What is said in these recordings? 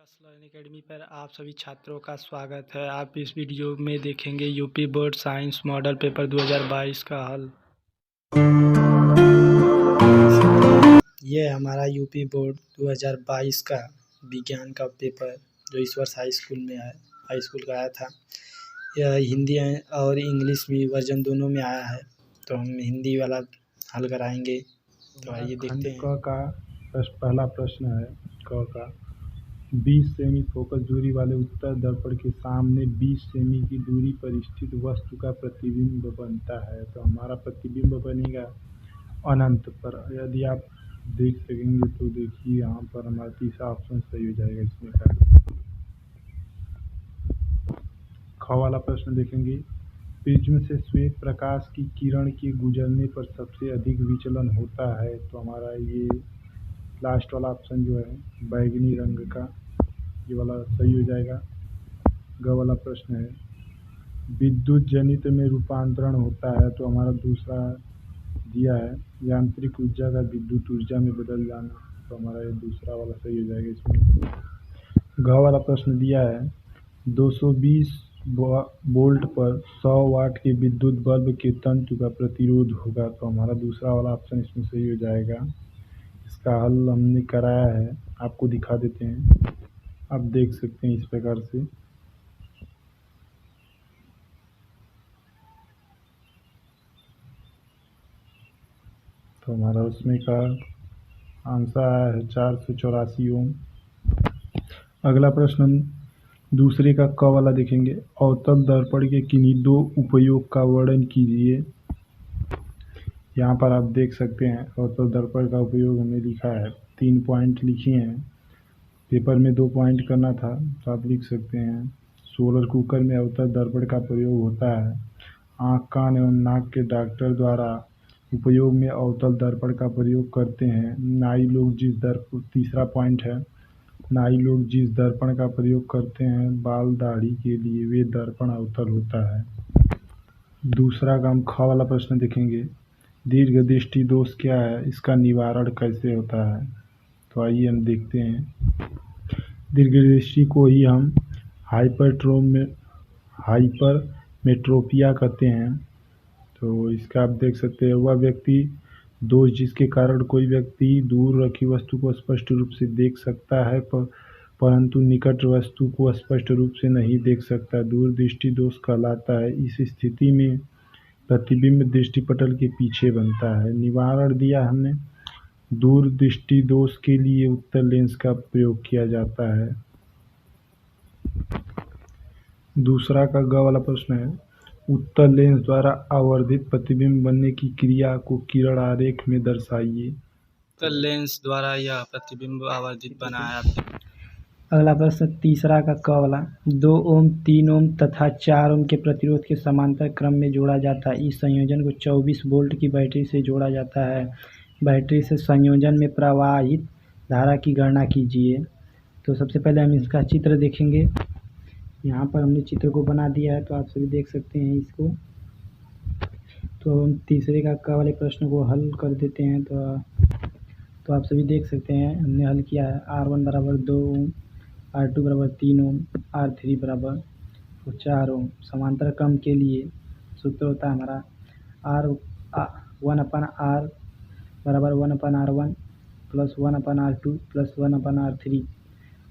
Yes learning academy पर आप सभी छात्रों का स्वागत है। आप इस वीडियो में देखेंगे UP board science model paper 2022 का हल। ये हमारा यूपी बोर्ड 2022 का विज्ञान का पेपर जो इस वर्ष हाई स्कूल का आया था। यह हिंदी और इंग्लिश में वर्जन दोनों में आया है, तो हम हिंदी वाला हल कराएंगे। तो आइए देखते हैं। क का पहला प्रश्न है। क का 20 सेमी फोकस दूरी वाले उत्तर दर्पण के सामने 20 सेमी की दूरी पर स्थित वस्तु का प्रतिबिंब बनता है। तो हमारा प्रतिबिंब बनेगा अनंत पर। यदि आप देख सकेंगे तो देखिए यहाँ पर हमारा तीसरा ऑप्शन सही हो जाएगा इसमें का। ख वाला प्रश्न देखेंगे। प्रिज्म से श्वेत प्रकाश की किरण के गुजरने पर सबसे अधिक विचलन होता है। तो हमारा ये लास्ट वाला ऑप्शन जो है बैगनी रंग का, ये वाला सही हो जाएगा। ग वाला प्रश्न है। विद्युत जनित में रूपांतरण होता है। तो हमारा दूसरा दिया है यांत्रिक ऊर्जा का विद्युत ऊर्जा में बदल जाना। तो हमारा ये दूसरा वाला सही हो जाएगा इसमें। घ वाला प्रश्न दिया है 220 वोल्ट पर 100 वाट के विद्युत बल्ब के तंतु का प्रतिरोध होगा। तो हमारा दूसरा वाला ऑप्शन इसमें सही हो जाएगा। इसका हल हमने कराया है, आपको दिखा देते हैं। आप देख सकते हैं इस प्रकार से। तो हमारा उसमें का आंसर आया है 484 ओम। अगला प्रश्न दूसरे का क वाला देखेंगे। अवतल दर्पण के किन्हीं दो उपयोग का वर्णन कीजिए। यहाँ पर आप देख सकते हैं अवतल दर्पण का उपयोग हमने लिखा है, 3 पॉइंट लिखे हैं। पेपर में 2 पॉइंट करना था तो आप लिख सकते हैं। सोलर कुकर में अवतल दर्पण का प्रयोग होता है। आँख कान एवं नाक के डॉक्टर द्वारा उपयोग में अवतल दर्पण का प्रयोग करते हैं। नाई लोग तीसरा पॉइंट है, नाई लोग जिस दर्पण का प्रयोग करते हैं बाल दाढ़ी के लिए वे दर्पण अवतल होता है। दूसरा का हम ख वाला प्रश्न देखेंगे। दीर्घ दृष्टि दोष क्या है, इसका निवारण कैसे होता है। तो आइए हम देखते हैं। दीर्घ दृष्टि को ही हम हाइपरमेट्रोपिया कहते हैं। तो इसका आप देख सकते हैं वह व्यक्ति दोष जिसके कारण कोई व्यक्ति दूर रखी वस्तु को स्पष्ट रूप से देख सकता है परंतु निकट वस्तु को स्पष्ट रूप से नहीं देख सकता, दूर दृष्टि दोष कहलाता है। इस स्थिति में प्रतिबिंब दृष्टिपटल के पीछे बनता है। निवारण दिया हमने, दूर दृष्टि दोष के लिए उत्तल लेंस का प्रयोग किया जाता है। दूसरा का ग वाला प्रश्न है। उत्तल लेंस द्वारा आवर्धित प्रतिबिंब बनने की क्रिया को किरण आरेख में दर्शाइए। उत्तल लेंस द्वारा यह प्रतिबिंब आवर्धित बना है। अगला प्रश्न तीसरा का क वाला। 2 ओम 3 ओम तथा 4 ओम के प्रतिरोध के समांतर क्रम में जोड़ा जाता है। इस संयोजन को 24 वोल्ट की बैटरी से जोड़ा जाता है। बैटरी से संयोजन में प्रवाहित धारा की गणना कीजिए। तो सबसे पहले हम इसका चित्र देखेंगे। यहाँ पर हमने चित्र को बना दिया है, तो आप सभी देख सकते हैं इसको। तो हम तीसरे का क वाले प्रश्न को हल कर देते हैं। तो आप सभी देख सकते हैं हमने हल किया है। R1 बराबर 2 ओम, R2 बराबर 3 ओम, R3 बराबर 4 ओम। समांतर क्रम के लिए सूत्र होता है हमारा 1/R बराबर 1/R1 plus 1/R2 plus 1/R3।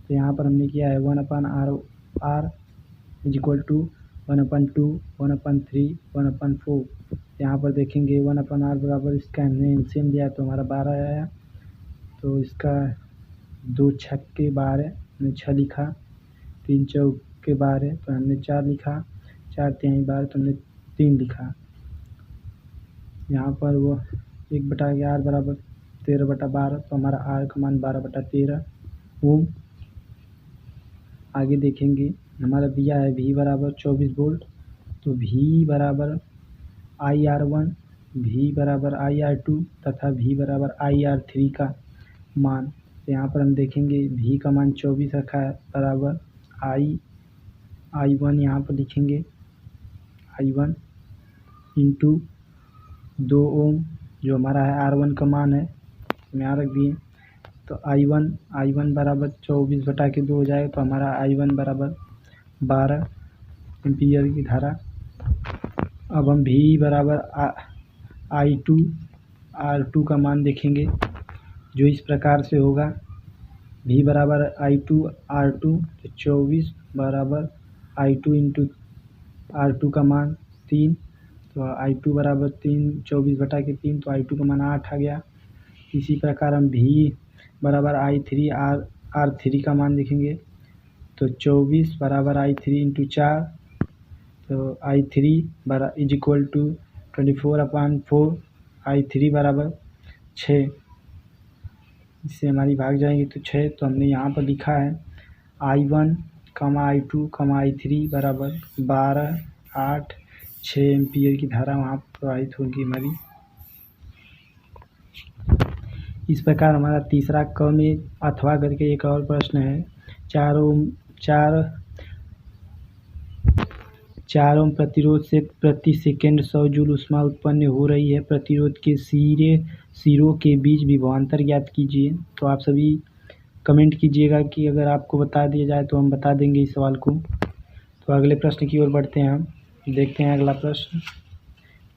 तो यहाँ पर हमने किया है 1/R इज इक्वल टू 1/2, 1/3, 1/4। यहाँ पर देखेंगे 1/R बराबर इसका हमने एलसीएम लिया तो हमारा 12 आया। तो इसका 2 छक्के 12 हमने 6 लिखा, 3 चौके 12 तो हमने 4 लिखा, 4 तिहाई 12 तो हमने 3 लिखा। यहाँ पर वो 1/R बराबर 13/12 तो हमारा R का मान 12/13 ओम। आगे देखेंगे हमारा दिया है V बराबर 24 वोल्ट, तो V बराबर IR1, V बराबर IR2 तथा V बराबर IR3 का मान। तो यहाँ पर हम देखेंगे V का मान 24 रखा है बराबर I1 यहाँ पर लिखेंगे I1 इंटू 2 ओम जो हमारा है R1 का मान है, यहाँ रख दिए तो I1 बराबर 24/2 हो जाएगा। तो हमारा I1 बराबर 12 एम्पीयर की धारा। अब हम V बराबर I2 R2 का मान देखेंगे, जो इस प्रकार से होगा। V बराबर I2 R2, तो 24 बराबर I2 इंटू R2 का मान 3, तो I2 बराबर 24/3, तो I2 का मान 8 आ गया। इसी प्रकार हम V बराबर I3 R3 का मान देखेंगे, तो 24 बराबर I3 इंटू 4, तो I3 is equal to 24/4, I3 बराबर 6। इससे हमारी भाग जाएंगे तो 6। तो हमने यहाँ पर लिखा है I1, I2, I3 बराबर 12, 8, 6 एम्पीयर की धारा वहाँ प्रवाहित होगी हमारी। इस प्रकार हमारा तीसरा क में अथवा करके एक और प्रश्न है। 4 ओम प्रतिरोध से प्रति सेकेंड 100 जूल ऊष्मा उत्पन्न हो रही है। प्रतिरोध के सिरों के बीच विभवांतर ज्ञात कीजिए। तो आप सभी कमेंट कीजिएगा कि अगर आपको बता दिया जाए तो हम बता देंगे इस सवाल को। तो अगले प्रश्न की ओर बढ़ते हैं हम। देखते हैं अगला प्रश्न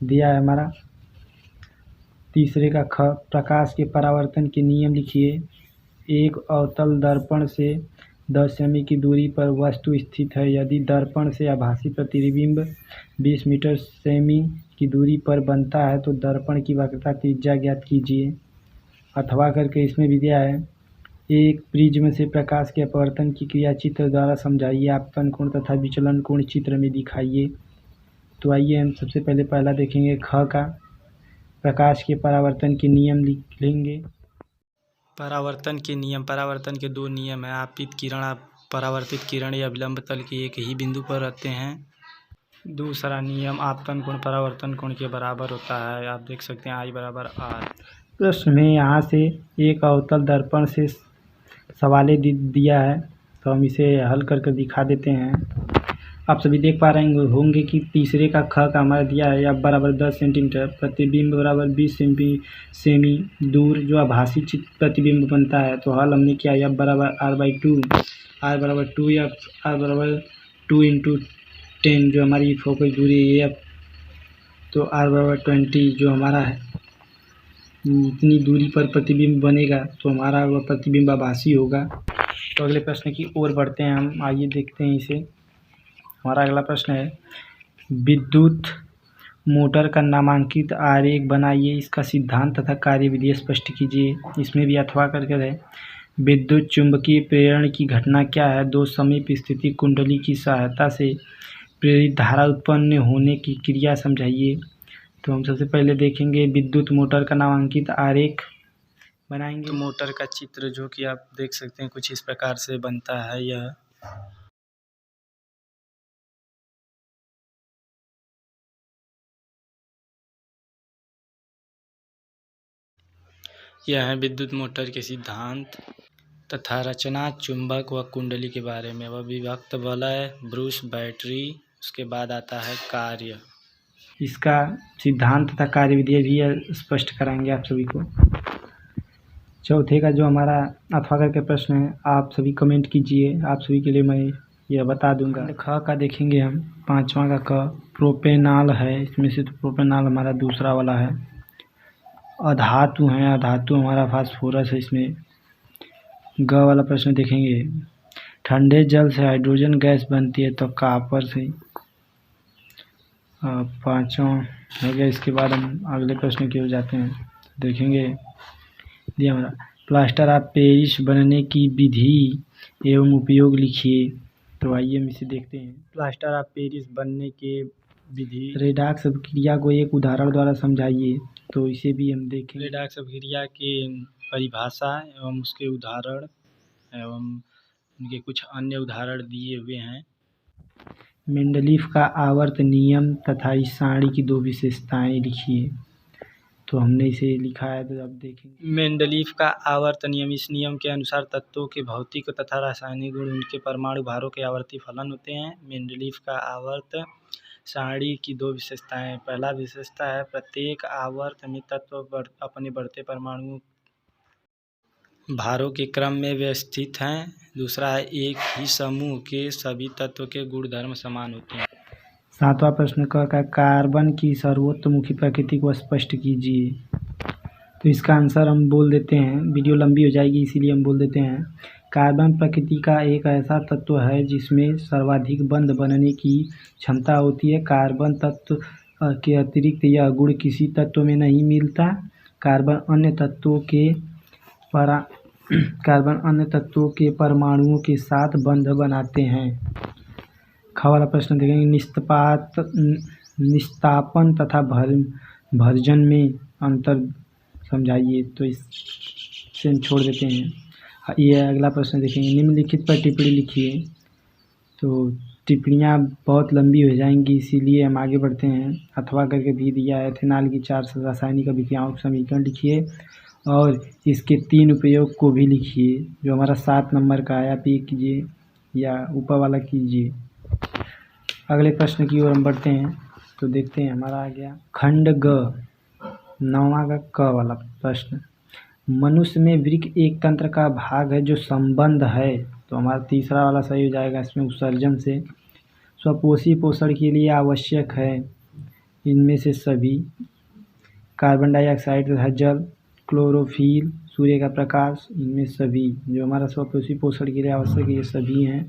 दिया है हमारा तीसरे का ख। प्रकाश के परावर्तन के नियम लिखिए। एक अवतल दर्पण से 10 सेमी की दूरी पर वस्तु स्थित है। यदि दर्पण से आभासी प्रतिबिंब 20 मीटर सेमी की दूरी पर बनता है तो दर्पण की वक्रता त्रिज्या ज्ञात कीजिए। अथवा करके इसमें भी दिया है। एक प्रिज्म से प्रकाश के अपवर्तन की क्रिया चित्र द्वारा समझाइए। आपतन कोण तथा विचलन कोण चित्र में दिखाइए। तो आइए हम सबसे पहले पहला देखेंगे ख का। प्रकाश के परावर्तन के नियम लिख लेंगे। परावर्तन के दो नियम हैं। परावर्तित किरण या विलंब तल के एक ही बिंदु पर रहते हैं। दूसरा नियम आपतन कोण परावर्तन कोण के बराबर होता है। आप देख सकते हैं I बराबर R। प्रश्न में यहाँ से एक अवतल दर्पण से सवाल दिया है, तो हम इसे हल कर दिखा देते हैं। आप सभी देख पा रहे होंगे कि तीसरे का ख का हमारा दिया है F बराबर 10 सेंटीमीटर, प्रतिबिंब बराबर 20 सेमी दूर जो आभासी प्रतिबिंब बनता है। तो हल हमने किया F बराबर R/2, R बराबर 2F, R बराबर 2 इंटू 10 जो हमारी फोकस दूरी है F, तो R बराबर 20 जो हमारा है इतनी दूरी पर प्रतिबिंब बनेगा तो हमारा वह प्रतिबिंब आभासी होगा। तो अगले प्रश्न की ओर बढ़ते हैं हम। आइए देखते हैं इसे। हमारा अगला प्रश्न है विद्युत मोटर का नामांकित आरेख बनाइए। इसका सिद्धांत तथा कार्यविधि स्पष्ट कीजिए। इसमें भी अथवा करके है। विद्युत चुंबकीय प्रेरण की घटना क्या है? दो समीप स्थिति कुंडली की सहायता से प्रेरित धारा उत्पन्न होने की क्रिया समझाइए। तो हम सबसे पहले देखेंगे विद्युत मोटर का नामांकित आरेख बनाएंगे। तो मोटर का चित्र जो कि आप देख सकते हैं कुछ इस प्रकार से बनता है। यह है विद्युत मोटर के सिद्धांत तथा रचना, चुंबक व कुंडली के बारे में। वह विभक्त वलय, ब्रूश, बैटरी, उसके बाद आता है कार्य। इसका सिद्धांत तथा कार्यविधि भी स्पष्ट कराएंगे आप सभी को। चौथे का जो हमारा अथवा करके प्रश्न है, आप सभी कमेंट कीजिए। आप सभी के लिए मैं यह बता दूंगा। ख का देखेंगे हम। पांचवा का क प्रोपेनॉल है। इसमें से तो प्रोपेनॉल हमारा दूसरा वाला है। अधातु है। अधातु हमारा फास्फोरस है। इसमें ग वाला प्रश्न देखेंगे। ठंडे जल से हाइड्रोजन गैस बनती है तो कॉपर से। पाँचों हो गया। इसके बाद हम अगले प्रश्न की ओर जाते हैं। देखेंगे दिया हमारा प्लास्टर ऑफ पेरिस बनने की विधि एवं उपयोग लिखिए। तो आइए हम इसे देखते हैं। प्लास्टर ऑफ पेरिस बनने के विधि। रेडॉक्स अभिक्रिया को एक उदाहरण द्वारा समझाइए। तो इसे भी हम देखेंगे। रेडॉक्स अभिक्रिया की परिभाषा एवं उसके उदाहरण एवं उनके कुछ अन्य उदाहरण दिए हुए हैं। मेंडलीफ का आवर्त नियम तथा इस सारणी की दो विशेषताएं लिखिए। तो हमने इसे लिखा है, तो अब देखेंगे। मेंडलीफ का आवर्त नियम। इस नियम के अनुसार तत्वों के भौतिक तथा रासायनिक गुण उनके परमाणु भारों के आवर्ती फलन होते हैं। मेंडलीफ का आवर्त सारणी की दो विशेषताएं। पहला विशेषता है प्रत्येक आवर्त में तत्व अपने बढ़ते परमाणुओं भारों के क्रम में व्यवस्थित हैं। दूसरा है एक ही समूह के सभी तत्व के गुणधर्म समान होते हैं। 7वां प्रश्न क का कार्बन की सर्वतोमुखी प्रकृति को स्पष्ट कीजिए। तो इसका आंसर हम बोल देते हैं, वीडियो लंबी हो जाएगी इसीलिए हम बोल देते हैं। कार्बन प्रकृति का एक ऐसा तत्व है जिसमें सर्वाधिक बंध बनने की क्षमता होती है। कार्बन तत्व के अतिरिक्त यह गुण किसी तत्व में नहीं मिलता। कार्बन अन्य तत्वों के परमाणुओं के साथ बंध बनाते हैं। ख वाला प्रश्न देखेंगे, निस्तापन तथा भर्जन में अंतर समझाइए। तो इससे हम छोड़ देते हैं। ये अगला प्रश्न देखेंगे, निम्नलिखित पर टिप्पणी लिखिए। तो टिप्पणियाँ बहुत लंबी हो जाएंगी इसीलिए हम आगे बढ़ते हैं। अथवा करके भी दिया है। एथेनॉल की 4 रासायनिक अभिक्रियाओं का समीकरण लिखिए और इसके 3 उपयोग को भी लिखिए। जो हमारा 7 नंबर का है, आप ये कीजिए या ऊपर वाला कीजिए। अगले प्रश्न की ओर हम बढ़ते हैं। तो देखते हैं हमारा आ गया खंड ग 9वां का क वाला प्रश्न। मनुष्य में वृक्क एक तंत्र का भाग है जो संबंध है। तो हमारा तीसरा वाला सही हो जाएगा इसमें उत्सर्जन से। स्वपोषी पोषण के लिए आवश्यक है इनमें से सभी, कार्बन डाइऑक्साइड तथा जल, क्लोरोफिल, सूर्य का प्रकाश, इनमें सभी जो हमारा स्वपोषी पोषण के लिए आवश्यक है ये सभी हैं।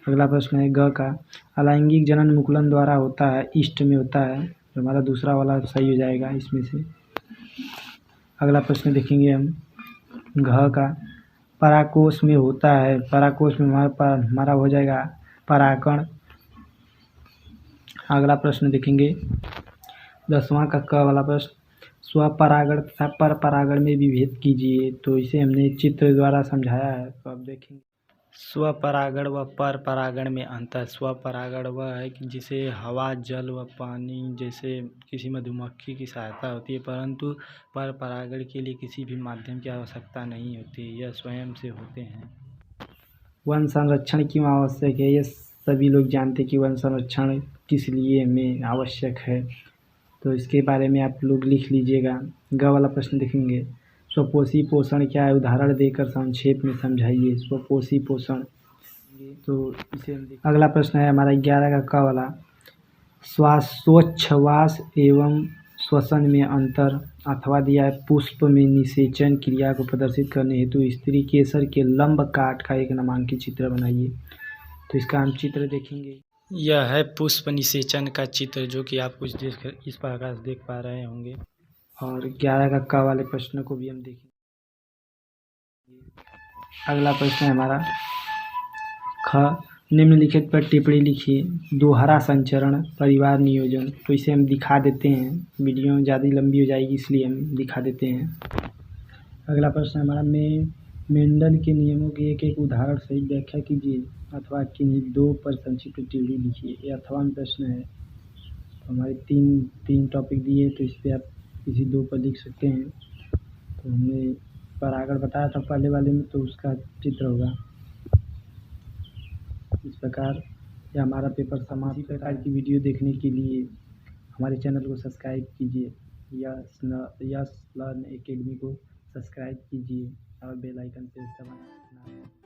अगला प्रश्न है ग का, अलैंगिक जनन मुकुलन द्वारा होता है, ईस्ट में होता है। तो हमारा दूसरा वाला सही हो जाएगा इसमें से। अगला प्रश्न देखेंगे हम घ का, पराकोष में होता है। पराकोष में हमारा हो जाएगा पराकण। अगला प्रश्न देखेंगे 10वां का क वाला प्रश्न, स्वपरागण तथा परपरागण में विभेद कीजिए। तो इसे हमने चित्र द्वारा समझाया है, तो अब देखेंगे। स्वपरागण व परपरागण में अंतर। स्वपरागण वह है कि जिसे हवा, जल व पानी जैसे किसी मधुमक्खी की सहायता होती है, परंतु परपरागण के लिए किसी भी माध्यम की आवश्यकता नहीं होती, यह स्वयं से होते हैं। वन संरक्षण क्यों आवश्यक है? ये सभी लोग जानते हैं कि वन संरक्षण किस लिए हमें आवश्यक है, तो इसके बारे में आप लोग लिख लीजिएगा। ग वाला प्रश्न देखेंगे, स्वपोषी पोषण क्या है, उदाहरण देकर संक्षेप में समझाइए स्वपोषी पोषण। तो इसे अगला प्रश्न है हमारा 11 का क वाला, श्वासोच्छ्वास एवं श्वसन में अंतर। अथवा दिया है, पुष्प में निषेचन क्रिया को प्रदर्शित करने हेतु स्त्री केसर के लंब काट का एक नामांकित चित्र बनाइए। तो इसका हम चित्र देखेंगे। यह है पुष्प निषेचन का चित्र, जो कि आप कुछ इस प्रकार से देख पा रहे होंगे। और 11 का क वाले प्रश्न को भी हम देखेंगे। अगला प्रश्न है हमारा ख, निम्नलिखित पर टिप्पणी लिखिए। दोहरा संचरण, परिवार नियोजन। तो इसे हम दिखा देते हैं, वीडियो ज़्यादा लंबी हो जाएगी इसलिए हम दिखा देते हैं। अगला प्रश्न है हमारा मेंडल के नियमों की एक एक उदाहरण सहित व्याख्या कीजिए। अथवा किन्हीं 2 पर संक्षिप्त टिप्पणी लिखिए। ये अथवा में प्रश्न है। तो हमारे तीन टॉपिक दिए, तो इस पर आप किसी 2 पर लिख सकते हैं। तो हमने परागण बताया था पहले वाले में, तो उसका चित्र होगा इस प्रकार। या हमारा पेपर समाप्त। इसी प्रकार की वीडियो देखने के लिए हमारे चैनल को सब्सक्राइब कीजिए। यस लर्न एकेडमी को सब्सक्राइब कीजिए और बेल आइकन प्रेस दबाना।